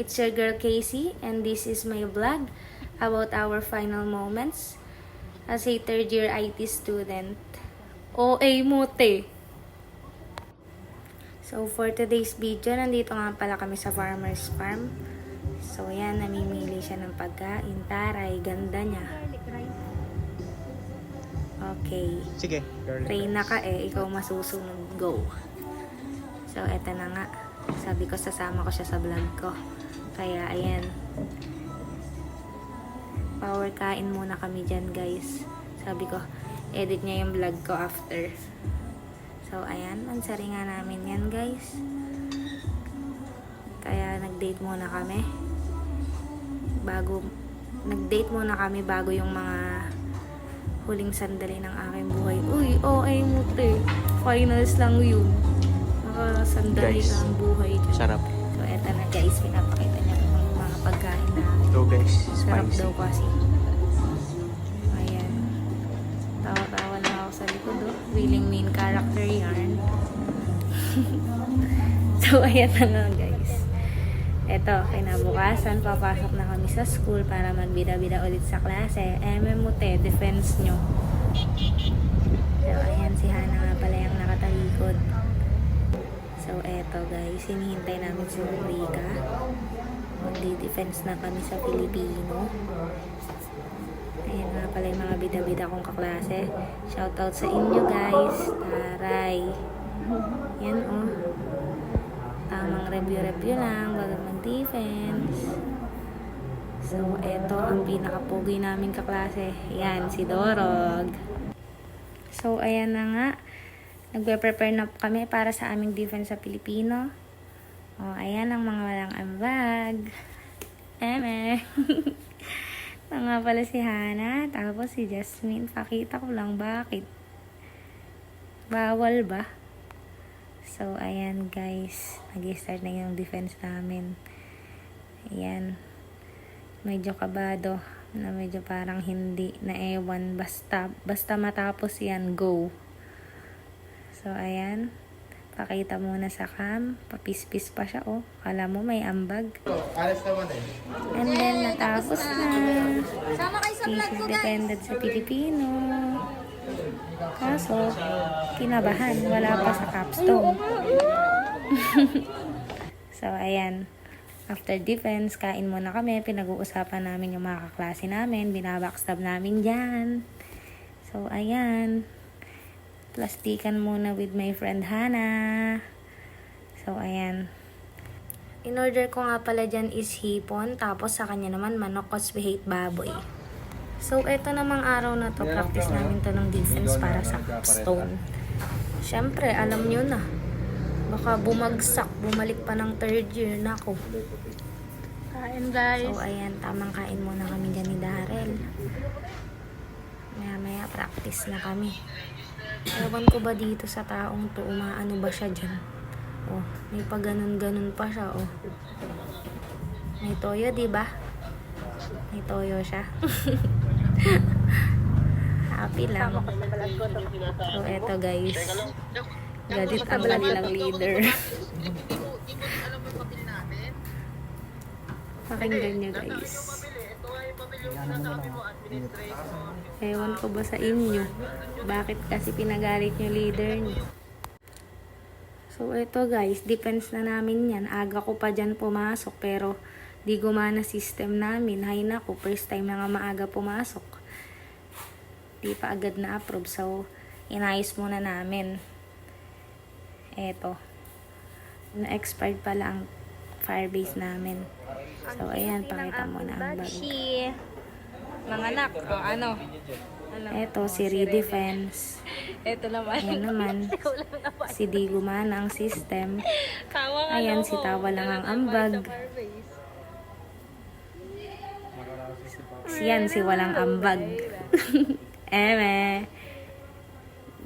It's your girl Casey, and this is my vlog about our final moments as a third year IT student. OA mote! So for today's video, nandito nga pala kami sa Farmer's Farm. So yan, namimili siya ng pagkain. Taray, ganda niya. Okay. Sige. Reyna ka ikaw masusunod. Go. So eto na nga. Sabi ko sasama ko siya sa vlog ko. Kaya ayan. Power kain muna kami dyan guys. Sabi ko, edit niya yung vlog ko after. So ayan, mansari nga namin yan guys. Kaya nag-date muna kami. Nag-date muna kami bago yung mga huling sandali ng aking buhay. Uy, ay muti. Finals lang yun. Sandali Guys, lang ang buhay dyan. sarap. So eto na guys, pinapakita niya yung mga pagkain na Ito guys, sarap spicy. daw kasi. Ayan. Tawa-tawa na ako sa likod Willing main character yarn. So ayan na nga guys. Eto, kinabukasan, papasok na kami sa school para magbida-bida ulit sa klase. Mute, defense nyo. So, ayan, si Hana nga pala yung nakatalikod. So, eto guys, hinihintay namin si Rika. Magdi-defense na kami sa Pilipino. Ayan nga pala yung mga bida-bida kong kaklase. Shoutout sa inyo guys. Taray. Yan tamang review lang bago mag-defense. So, eto ang pinakapugi namin kaklase. Yan, si Dorog. So, ayan na nga. Nagpe-prepare na kami para sa aming defense sa Pilipino. Ayan ang mga walang ambag. Ito nga pala si Hana. Tapos si Jasmine. Pakita ko lang bakit. Bawal ba? So, ayan guys. Nag-start na yung defense namin. Ayan. Medyo kabado. Na medyo parang hindi na ewan. Basta matapos yan, go. So, ayan. Pakita muna sa cam. Papispis pa siya, Kala mo may ambag. And then, natapos na. This is dependent sa Pilipino. Kaso, kinabahan. Wala pa sa capstone. So, ayan. After defense, kain muna kami. Pinag-uusapan namin yung mga kaklase namin. Binabackstab namin dyan. So, ayan. Plastikan muna with my friend Hana. So, ayan. In-order ko nga pala dyan is hipon. Tapos sa kanya naman manok cause we hate baboy. So, eto namang araw na to, practice namin to ng defense para sa capstone. Siyempre, alam nyo na. Baka bumagsak, bumalik pa ng third year na ako. Kain guys. So, ayan, tamang kain muna kami dyan ni Darrell. Maya-maya, practice na kami. Ewan ko ba dito sa taong to, umaano ba siya dyan? May pa ganun-ganun pa siya, May toyo, diba? May toyo siya. Happy lang. So, eto guys. Gadit ang kanilang leader. Pakinggan nyo guys. Ewan ko ba sa inyo? Bakit kasi pinagalit nyo leader nyo? So, eto guys. Defense na namin yan. Aga ko pa dyan pumasok. Pero, di gumana system namin. Hay naku, first time na nga maaga pumasok. Di pa agad na approve. So, inayos muna namin. Eto. Na-expired pala ang Firebase namin. So, ayan. Pakita mo na ang bag. Mga anak. Ano? Eto, si Redefense. Ito naman. Ayan naman. Si di gumana ang system. Ayan, si Tawa lang ang ambag. Siyan, si walang ambag.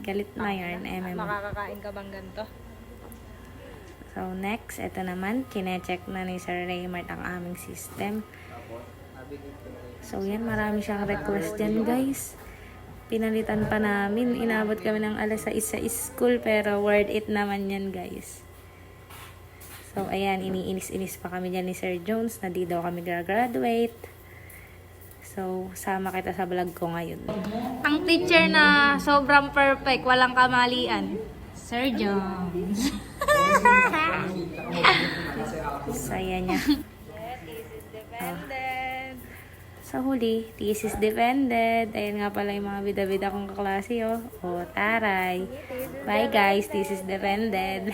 Galit na yarn, Makakakain ka bang ganito? So, next, ito naman, kine-check na ni Sir Raymart ang aming system. So, yan, marami siyang request dyan, guys. Pinalitan pa namin. Inabot kami ng alas 6 sa school, pero worth it naman yan, guys. So, ayan, iniinis-inis pa kami dyan ni Sir Jones na di daw kami graduate. So, sama kita sa vlog ko ngayon. Ang teacher na sobrang perfect, walang kamalian. Sir Jones. Saya niya. Thesis defended. Sa huli, thesis defended. Ayan nga pala yung mga bida-bida kong kaklase, oh. O, taray. Bye guys, thesis defended.